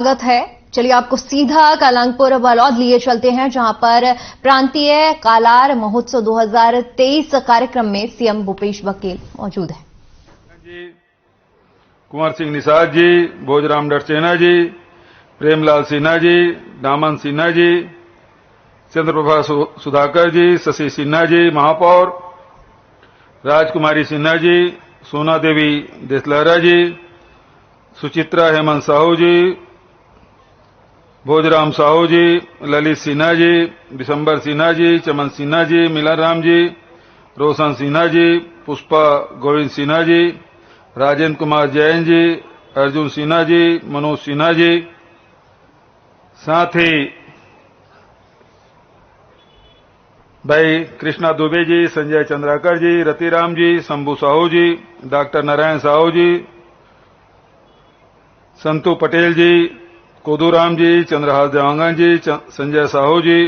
स्वागत है। चलिए आपको सीधा कालांगपुर बलौद लिए चलते हैं, जहां पर प्रांतीय कालार महोत्सव 2023 कार्यक्रम में सीएम भूपेश बघेल मौजूद है। जी, कुंवर सिंह निषाद जी, भोजराम डरसेना जी, प्रेमलाल सिन्हा जी, दामन सिन्हा जी, चंद्रप्रभा सुधाकर जी, शशि सिन्हा जी महापौर, राजकुमारी सिन्हा जी, सोना देवी देसलहरा जी, सुचित्रा हेमंत साहू जी, भोजराम साहू जी, ललित सिन्हा जी, दिसंबर सिन्हा जी, चमन सिन्हा जी, मिलन राम जी, रोशन सिन्हा जी, पुष्पा गोविंद सिन्हा जी, राजेंद्र कुमार जैन जी, अर्जुन सिन्हा जी, मनोज सिन्हा जी, साथ ही भाई कृष्णा दुबे जी, संजय चंद्राकर जी, रतिराम जी, शंभू साहू जी, डॉक्टर नारायण साहू जी, संतू पटेल जी, कोदूराम जी, चंद्रहास देवांगन जी, संजय साहू जी,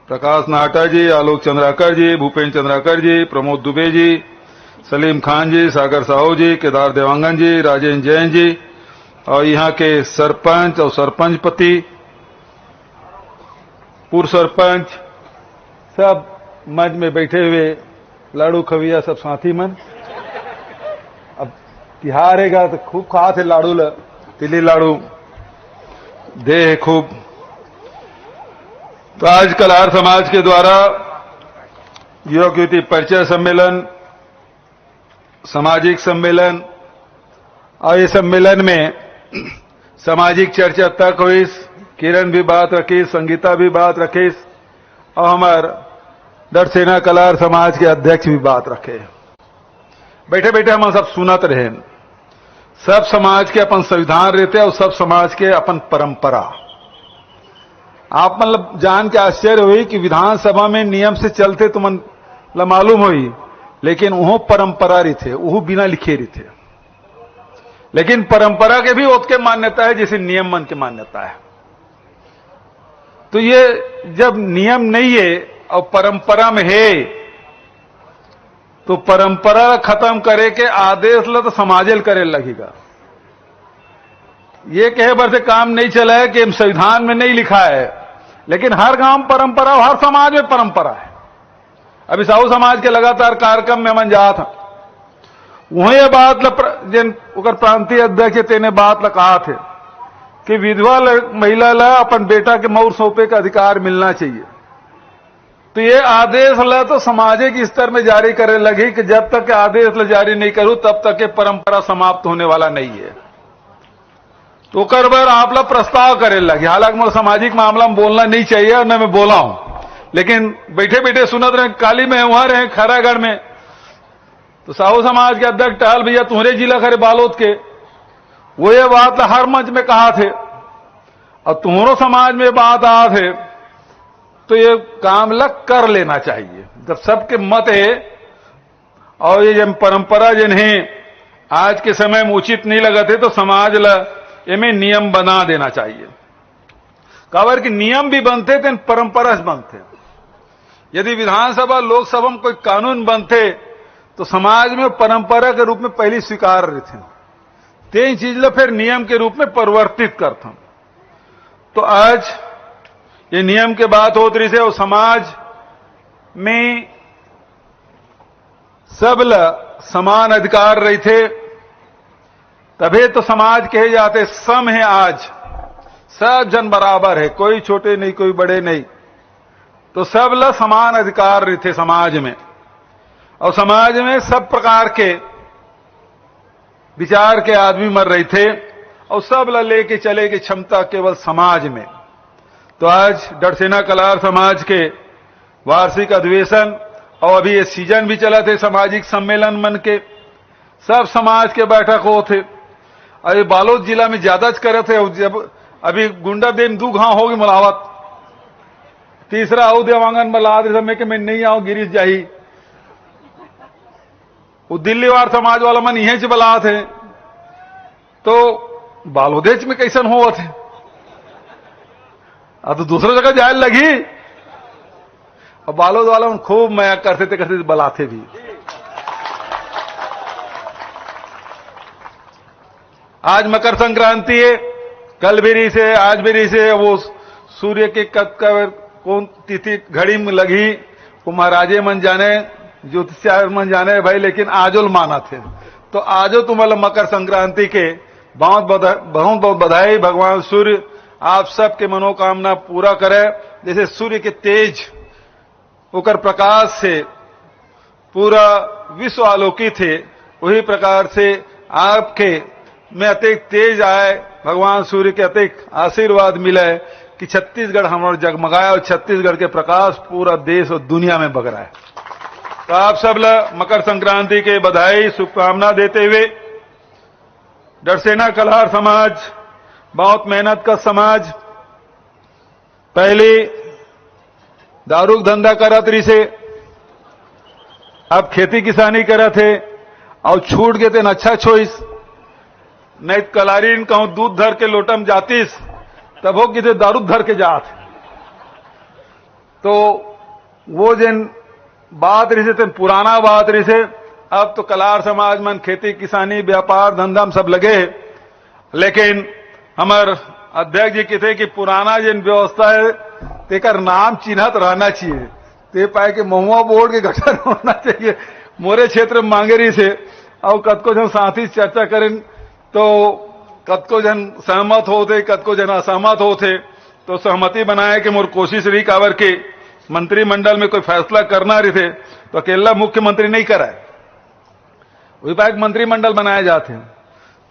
प्रकाश नाहटा जी, आलोक चंद्राकर जी, भूपेन्द्र चंद्राकर जी, प्रमोद दुबे जी, सलीम खान जी, सागर साहू जी, केदार देवांगन जी, राजेंद्र जैन जी और यहाँ के सरपंच और सरपंच पति, पूर्व सरपंच, सब मंच में बैठे हुए लाड़ू खविया सब साथी मन। अब तिहार हैगा तो खूब खा थे लाड़ू ल तिली लाड़ू दे है खूब। तो आज कलार समाज के द्वारा युवक युवती परिचय सम्मेलन, सामाजिक सम्मेलन और इस सम्मेलन में सामाजिक चर्चा तक हुई। किरण भी बात रखी, संगीता भी बात रखी और हमार डरसेना कलार समाज के अध्यक्ष भी बात रखे। बैठे बैठे हम सब सुनत रहे। सब समाज के अपन संविधान रहते और सब समाज के अपन परंपरा। आप मतलब जान के आश्चर्य हुई कि विधानसभा में नियम से चलते तो मन मालूम हुई, लेकिन वह परंपरा रही थे, वह बिना लिखे रही थे। लेकिन परंपरा के भी ओत के मान्यता है जैसे नियम मन की मान्यता है। तो ये जब नियम नहीं है और परंपरा में है, तो परंपरा खत्म करे के आदेश ल तो समाजेल करे लगेगा। ये कहे भर से काम नहीं चला है कि संविधान में नहीं लिखा है, लेकिन हर गांव परंपरा, हर समाज में परंपरा है। अभी साहू समाज के लगातार कार्यक्रम में मन जा था, वही ये बात जिन प्रांतीय अध्यक्ष तेने बात ला कहा थे कि विधवा महिला ला अपन बेटा के मौर सौंपे का अधिकार मिलना चाहिए। तो ये आदेश ला तो सामाजिक स्तर में जारी करे लगी कि जब तक आदेश ला जारी नहीं करूं तब तक ये परंपरा समाप्त होने वाला नहीं है। तो कर बार आप ला प्रस्ताव करे लगे। हालांकि मुझे सामाजिक मामला में बोलना नहीं चाहिए और न मैं बोला हूं, लेकिन बैठे बैठे सुनत रहे। काली में वहां रहे खरागढ़ में, तो साहू समाज के अध्यक्ष टहल भैया तुम्हारे जिला खरे बालोद के, वो ये बात हर मंच में कहा थे और तुम्हारो समाज में बात आ थे, तो ये काम लग कर लेना चाहिए। जब सबके मत है और ये जब परंपरा जिन्हें आज के समय में उचित नहीं लगते तो समाज ला इनमें नियम बना देना चाहिए। काबर कि नियम भी बनते थे, परंपरा से बनते। यदि विधानसभा लोकसभा में कोई कानून बनते तो समाज में परंपरा के रूप में पहले स्वीकार रहे थे, तीन चीज ला फिर नियम के रूप में परिवर्तित करता। तो आज ये नियम के बात होती रही और समाज में सब ला समान अधिकार रही थे, तभी तो समाज कहे जाते सम है। आज सब जन बराबर है, कोई छोटे नहीं कोई बड़े नहीं, तो सब ला समान अधिकार रहे थे समाज में। और समाज में सब प्रकार के विचार के आदमी मर रहे थे और सब ला लेके चले की क्षमता केवल समाज में। तो आज डरसेना कलार समाज के वार्षिक अधिवेशन और अभी ये सीजन भी चला थे सामाजिक सम्मेलन मन के, सब समाज के बैठक हो थे। अरे बालोद जिला में ज्यादा करे थे। जब अभी गुंडा देन 2 घाव होगी मलावत, तीसरा आओ देवांगन मलाद समय के मैं नहीं आऊं गिरीश जाही। वो दिल्ली वार समाज वाला मन यहीं से बला थे, तो बालोदेच में कैसन हुआ थे। अब तो दूसरा जगह जाए लगी और बालोद वाला मन खूब मया करते थे बलाते भी। आज मकर संक्रांति है, कल भी रही से, आज भी रही से, वो सूर्य के कद का कौन तिथि घड़ी में लगी, वो महाराजे मन जाने, ज्योतिषाचार्य मन जाने भाई, लेकिन आजोल माना थे। तो आजो तुम्हारा मकर संक्रांति के बहुत बहुत बधाई। भगवान सूर्य आप सबके मनोकामना पूरा करे। जैसे सूर्य के तेज होकर प्रकाश से पूरा विश्व आलोकित है, वही प्रकार से आपके में अतिक तेज आए, भगवान सूर्य के अतिक आशीर्वाद मिले कि छत्तीसगढ़ हमारा जगमगाए और छत्तीसगढ़ के प्रकाश पूरा देश और दुनिया में बग रहा है। तो आप सब मकर संक्रांति के बधाई शुभकामना देते हुए, डरसेना कलार समाज बहुत मेहनत का समाज, पहले दारू धंधा करत रही से, अब खेती किसानी करत है और छूट गए थे अच्छा छोइस, नहीं कलारीन कहूं दूध धर के लोटम जातीस, तब हो कि दारू धर के जात। तो वो जिन बात रही से पुराना बात रही से, अब तो कलार समाज मन खेती किसानी व्यापार धंधा में सब लगे। लेकिन हमार अध्यक्ष जी कहते कि पुराना जिन व्यवस्था है तेकर नाम चिन्हत रहना चाहिए, ते पाए के महुआ बोर्ड के गठन होना चाहिए। मोरे क्षेत्र में मांगे रही से और कतको जन साथी चर्चा करें तो कतको जन सहमत होते, कतको जन असहमत होते, तो सहमति बनाए कि मोर कोशिश रही कावर के मंत्रिमंडल में कोई फैसला करना रही थे तो अकेला मुख्यमंत्री नहीं कराए, वही पाए मंत्रिमंडल बनाए जाते हैं।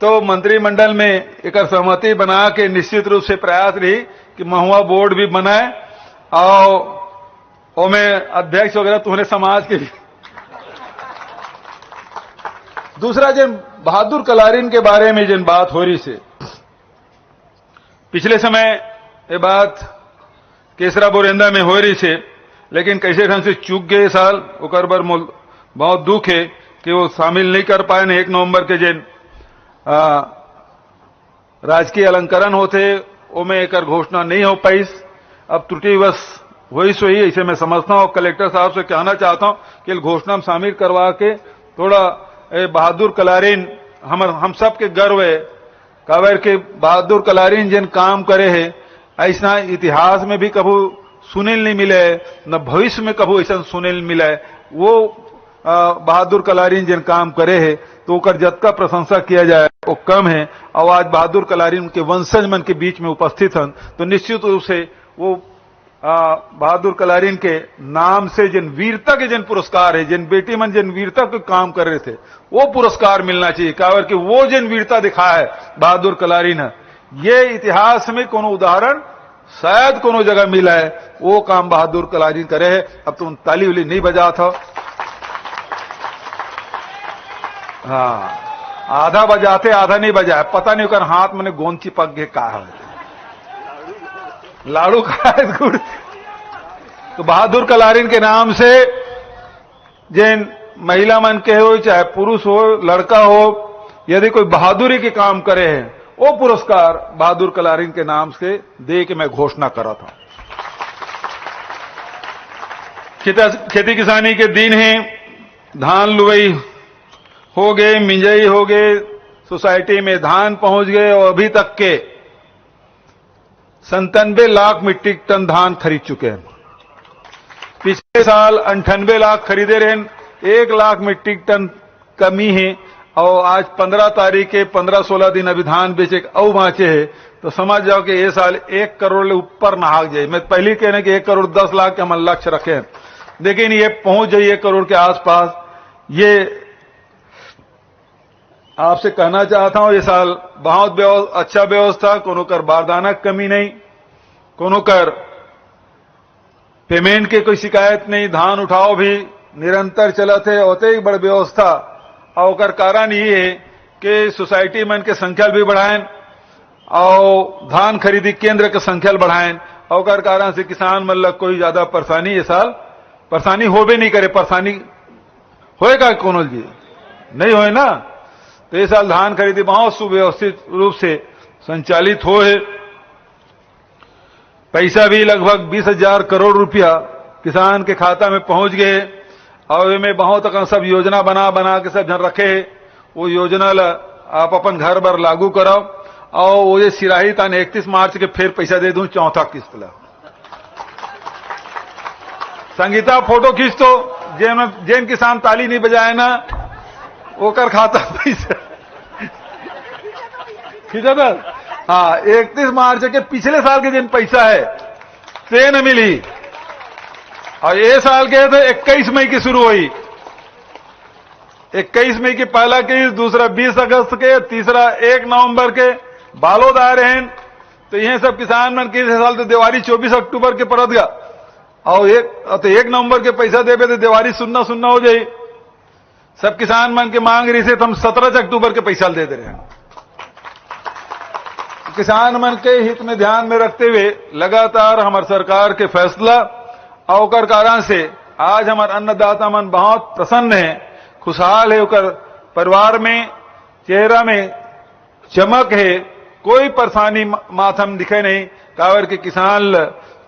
तो मंत्रिमंडल में एक सहमति बना के निश्चित रूप से प्रयास रही कि महुआ बोर्ड भी बनाए और में अध्यक्ष वगैरह तुम्हारे समाज के भी। दूसरा जिन बहादुर कलारीन के बारे में जिन बात हो रही से, पिछले समय ये बात केसरा बोरेंदा में हो रही से, लेकिन कैसे ढंग से चूक गए साल, ओकर बर बहुत दुख है कि वो शामिल नहीं कर पाए। 1 नवंबर के जिन राजकीय अलंकरण होते ओमे एक घोषणा नहीं हो पाई। अब त्रुटिवश वही सोई, इसे मैं समझता हूं। कलेक्टर साहब से कहना चाहता हूं कि घोषणा में शामिल करवा के थोड़ा बहादुर कलारीन हम सब के गर्व है, काबर के बहादुर कलारीन जिन काम करे है ऐसा इतिहास में भी कभी सुनिल नहीं मिले, न भविष्य में कभी ऐसा सुनिल मिले। वो बहादुर कलारीन जिन काम करे है तो ओकर जतका प्रशंसा किया जाए वो कम है। और आज बहादुर कलारीन के वंशज मन के बीच में उपस्थित हन, तो निश्चित रूप से वो बहादुर कलारीन के नाम से जिन वीरता के जिन पुरस्कार है, जिन बेटी मन जिन वीरता के काम कर रहे थे, वो पुरस्कार मिलना चाहिए। काबर कि वो जिन वीरता दिखा है बहादुर कलारीन है, ये इतिहास में कोनो उदाहरण शायद कोनो जगह मिला है, वो काम बहादुर कलारीन करे है। अब तुम ताली उली नहीं बजा था, हाँ आधा बजाते आधा नहीं बजाए, पता नहीं कर हाथ मैंने गोंद चिपक गए का है, लाड़ू खाए गुड़। तो बहादुर कलारीन के नाम से जिन महिला मन के हो, चाहे पुरुष हो लड़का हो, यदि कोई बहादुरी के काम करे हैं, वो पुरस्कार बहादुर कलारीन के नाम से दे के मैं घोषणा करा था। खेती किसानी के दिन हैं, धान लुवई हो गए, मिंजई हो गए, सोसाइटी में धान पहुंच गए और अभी तक के 97 लाख मीट्रिक टन धान खरीद चुके हैं। पिछले साल 98 लाख खरीदे रहे, 1 लाख मीट्रिक टन कमी है। और आज 15 तारीख के 15-16 दिन अभी धान बेचे औ बाँचे है, तो समझ जाओ कि ये साल 1 करोड़ ले ऊपर नहाक जाए। मैं पहले कहने कि 1 करोड़ 10 लाख के हम लक्ष्य रखे हैं, लेकिन ये पहुंच जाइए 1 करोड़ के आसपास। ये आपसे कहना चाहता हूं, ये साल बहुत अच्छा व्यवस्था, कोनो कर बारदाना कमी नहीं, कोनो कर पेमेंट के कोई शिकायत नहीं, धान उठाओ भी निरंतर चलत है, ओते ही बड़ व्यवस्था। और ओकर कारण ये है कि सोसाइटी मन के संख्या भी बढ़ाएं और धान खरीदी केंद्र के संख्या बढ़ाएं। और ओकर कारण से किसान मन लग कोई ज्यादा परेशानी ये साल परेशानी होबे नहीं करे। परेशानी होएगा कोनो जी नहीं होए ना, तो इस साल धान खरीदी बहुत सुव्यवस्थित रूप से संचालित हो है। पैसा भी लगभग 20,000 करोड़ रुपया किसान के खाता में पहुंच गए। और इनमें बहुत सब योजना बना के सब जन रखे है, वो योजना आप अपन घर भर लागू कराओ और वो ये सिराही तान 31 मार्च के फिर पैसा दे दूं चौथा किस्त ला। संगीता फोटो खींच तो जेन किसान ताली नहीं बजाए ना वो कर खाता पैसा खींचा था। हाँ, 31 मार्च के पिछले साल के जिन पैसा है ते न मिली, और ये साल के तो 21 मई की शुरू हुई। 21 मई की पहला किस्त, दूसरा 20 अगस्त के, तीसरा 1 नवंबर के बालोद आ रहे हैं। तो ये सब किसान मन के साल तो दिवाली 24 अक्टूबर के परत गया, और 1 नवंबर के पैसा देवे तो दिवाली सुनना हो जाई। सब किसान मन के मांग रही से तो हम 17 अक्टूबर के पैसा दे रहे हैं। किसान मन के हित में ध्यान में रखते हुए लगातार हमारे सरकार के फैसला और कारण से आज हमारे अन्नदाता मन बहुत प्रसन्न है, खुशहाल है। उकर परिवार में चेहरा में चमक है, कोई परेशानी माथम दिखे नहीं। कावर के किसान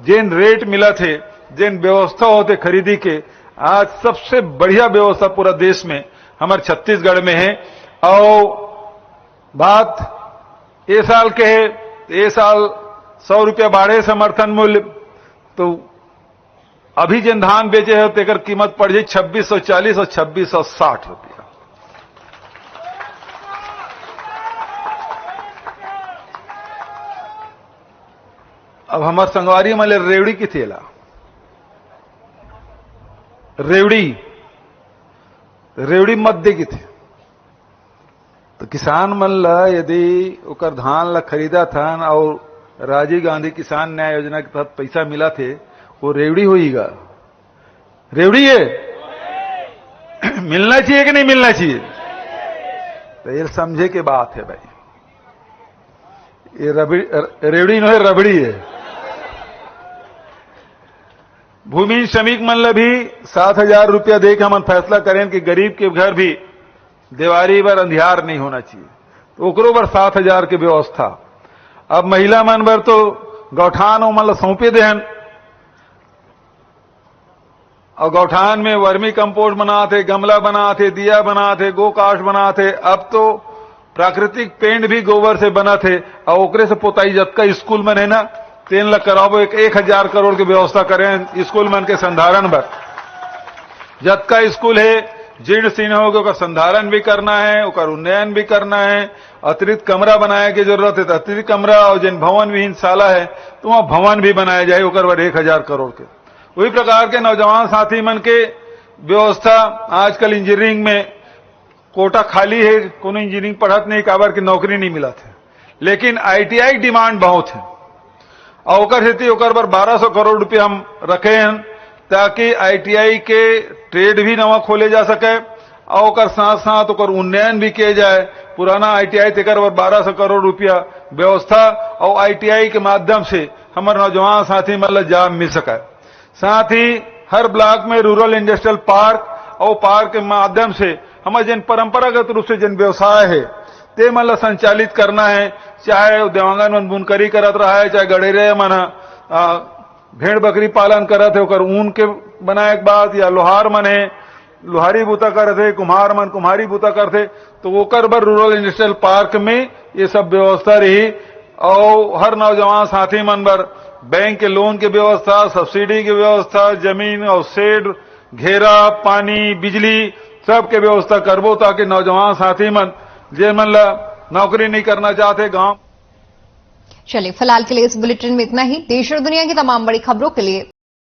जिन रेट मिला थे, जिन व्यवस्था होते खरीदी के, आज सबसे बढ़िया व्यवस्था पूरा देश में हमारे छत्तीसगढ़ में है। और बात ये साल के है, ये साल 100 रुपया बढ़े समर्थन मूल्य, तो अभी जिन धान बेचे है तेकर कीमत पड़ जाए 2640 और 2660 रुपया। अब हमारे संगवारी मले रेवड़ी की थेला, रेवड़ी मध्य की थी। तो किसान मन ला यदि उकर धान ला खरीदा था और राजीव गांधी किसान न्याय योजना के तहत पैसा मिला थे, वो रेवड़ी होईगा। रेवड़ी है मिलना चाहिए कि नहीं मिलना चाहिए? तो ये समझे के बात है भाई, ये रेवड़ी नहीं रबड़ी है। भूमि श्रमिक मन ला भी 7,000 रुपया दे के हम फैसला करें कि गरीब के घर भी दिवाली पर अंधियार नहीं होना चाहिए, तो ओकरो बर 7,000 की व्यवस्था। अब महिला मन बर तो गौठान मन सौंपे देहन, और गौठान में वर्मी कंपोस्ट बनाते, गमला बनाते, दिया बनाते, गो काष्ठ बनाते। अब तो प्राकृतिक पेंट भी गोबर से बना थे, और ओकरे से पोताई जतका स्कूल मन है ना तेन ला कराबो। 1,000 करोड़ की व्यवस्था करें स्कूल मन के संधारण बर। जतका स्कूल है जीर्ण सीर्ण हो गए, संधारण भी करना है, उकर उन्नयन भी करना है। अतिरिक्त कमरा बनाए की जरूरत है तो अतिरिक्त कमरा, और जिन भवन विहीन शाला है तो वहां भवन भी बनाया जाए, उकर बर 1,000 करोड़ के। वही प्रकार के नौजवान साथी मन के व्यवस्था। आजकल इंजीनियरिंग में कोटा खाली है, कोनो इंजीनियरिंग पढ़त नहीं, काबर की नौकरी नहीं मिला थे, लेकिन ITI डिमांड बहुत है, और ओकर हेतु ओकर बर 1,200 करोड़ रुपया हम रखे हैं, ताकि ITI के ट्रेड भी नवा खोले जा सके, और ओकर साथ साथ ओकर उन्नयन भी किए जाए। पुराना ITI तेकर बर 1,200 करोड़ रुपया व्यवस्था, और ITI के माध्यम से हमारे नौजवान साथी मतलब जाम मिल सके। साथ ही हर ब्लॉक में रूरल इंडस्ट्रियल पार्क, और पार्क के माध्यम से हमारे जिन परंपरागत रूप से जिन व्यवसाय है ते मतलब संचालित करना है। चाहे देवांगन मन बुनकरी करत रहा है, चाहे गडेरे मन भेड़ बकरी पालन करत है, ओकर ऊन के बनाए के बाद, या लोहार मन है लोहारी बूता करत है, कुम्हार मन कुम्हारी बूता करते, तो ओकर बर रूरल इंडस्ट्रियल पार्क में ये सब व्यवस्था रही। और हर नौजवान साथी मन बर बैंक के लोन की व्यवस्था, सब्सिडी की व्यवस्था, जमीन और शेड, घेरा, पानी, बिजली सब के व्यवस्था करबो, ताकि नौजवान साथी मन जे मन ला नौकरी नहीं करना चाहते गांव। चलिए फिलहाल के लिए इस बुलेटिन में इतना ही। देश और दुनिया की तमाम बड़ी खबरों के लिए